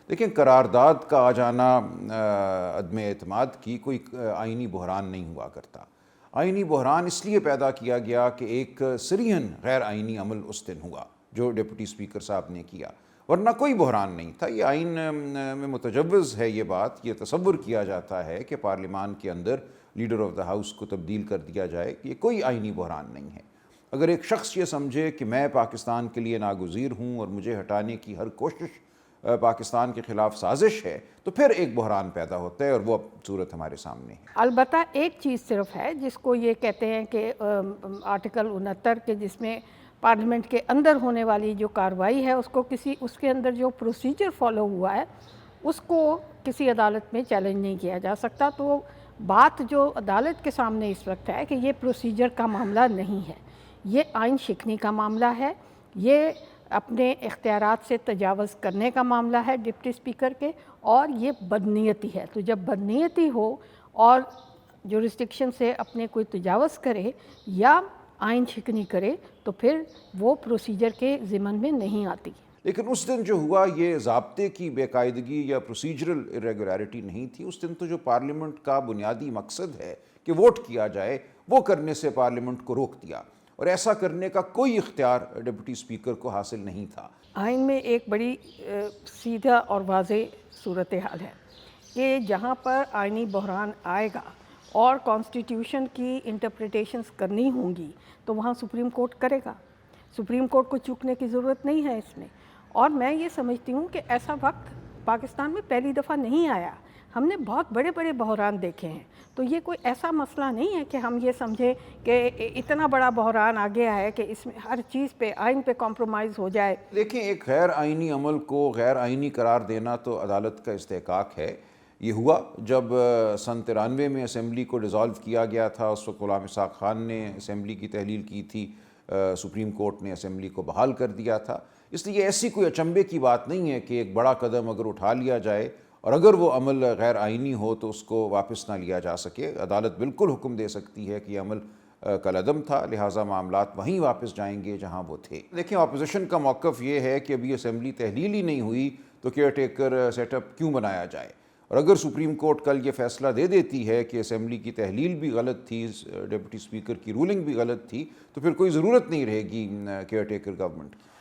دیکھیں قرارداد کا آ جانا عدم اعتماد کی کوئی آئینی بحران نہیں ہوا کرتا. آئینی بحران اس لیے پیدا کیا گیا کہ ایک صریحاً غیر آئینی عمل اس دن ہوا جو ڈپٹی اسپیکر صاحب نے کیا، ورنہ کوئی بحران نہیں تھا. یہ آئین میں متجوز ہے یہ بات، یہ تصور کیا جاتا ہے کہ پارلیمان کے اندر لیڈر آف دا ہاؤس کو تبدیل کر دیا جائے، کہ یہ کوئی آئینی بحران نہیں ہے. اگر ایک شخص یہ سمجھے کہ میں پاکستان کے لیے ناگزیر ہوں اور مجھے ہٹانے کی ہر کوشش پاکستان کے خلاف سازش ہے، تو پھر ایک بحران پیدا ہوتا ہے، اور وہ صورت ہمارے سامنے ہے. البتہ ایک چیز صرف ہے جس کو یہ کہتے ہیں کہ آرٹیکل 69 کے، جس میں پارلیمنٹ کے اندر ہونے والی جو کارروائی ہے اس کے اندر جو پروسیجر فالو ہوا ہے اس کو کسی عدالت میں چیلنج نہیں کیا جا سکتا. تو بات جو عدالت کے سامنے اس وقت ہے کہ یہ پروسیجر کا معاملہ نہیں ہے، یہ آئین شکنی کا معاملہ ہے، یہ اپنے اختیارات سے تجاوز کرنے کا معاملہ ہے ڈپٹی اسپیکر کے، اور یہ بدنیتی ہے. تو جب بدنیتی ہو اور جورسڈکشن سے اپنے کوئی تجاوز کرے یا آئین شکنی کرے تو پھر وہ پروسیجر کے ضمن میں نہیں آتی. لیکن اس دن جو ہوا یہ ضابطے کی بے قاعدگی یا پروسیجرل irregularity نہیں تھی. اس دن تو جو پارلیمنٹ کا بنیادی مقصد ہے کہ ووٹ کیا جائے، وہ کرنے سے پارلیمنٹ کو روک دیا، اور ایسا کرنے کا کوئی اختیار ڈپٹی اسپیکر کو حاصل نہیں تھا. آئین میں ایک بڑی سیدھا اور واضح صورتحال ہے کہ جہاں پر آئینی بحران آئے گا اور کانسٹیٹیوشن کی انٹرپریٹیشنز کرنی ہوں گی تو وہاں سپریم کورٹ کرے گا. سپریم کورٹ کو چوکنے کی ضرورت نہیں ہے اس میں. اور میں یہ سمجھتی ہوں کہ ایسا وقت پاکستان میں پہلی دفعہ نہیں آیا. ہم نے بہت بڑے بڑے بحران دیکھے ہیں، تو یہ کوئی ایسا مسئلہ نہیں ہے کہ ہم یہ سمجھیں کہ اتنا بڑا بحران آ گیا ہے کہ اس میں ہر چیز پہ آئین پہ کمپرومائز ہو جائے. دیکھیں، ایک غیر آئینی عمل کو غیر آئینی قرار دینا تو عدالت کا استحقاق ہے. یہ ہوا جب سن 93 میں اسمبلی کو ڈیزالو کیا گیا تھا. اس وقت غلام اسحاق خان نے اسمبلی کی تحلیل کی تھی، سپریم کورٹ نے اسمبلی کو بحال کر دیا تھا. اس لیے ایسی کوئی اچنبے کی بات نہیں ہے کہ ایک بڑا قدم اگر اٹھا لیا جائے اور اگر وہ عمل غیر آئینی ہو تو اس کو واپس نہ لیا جا سکے. عدالت بالکل حکم دے سکتی ہے کہ یہ عمل کالعدم تھا، لہٰذا معاملات وہیں واپس جائیں گے جہاں وہ تھے. دیکھیں، اپوزیشن کا موقف یہ ہے کہ ابھی اسمبلی تحلیل ہی نہیں ہوئی تو کیئر ٹیکر سیٹ اپ کیوں بنایا جائے. اور اگر سپریم کورٹ کل یہ فیصلہ دے دیتی ہے کہ اسمبلی کی تحلیل بھی غلط تھی، ڈپٹی اسپیکر کی رولنگ بھی غلط تھی، تو پھر کوئی ضرورت نہیں رہے گی کیئر ٹیکر گورنمنٹ کی.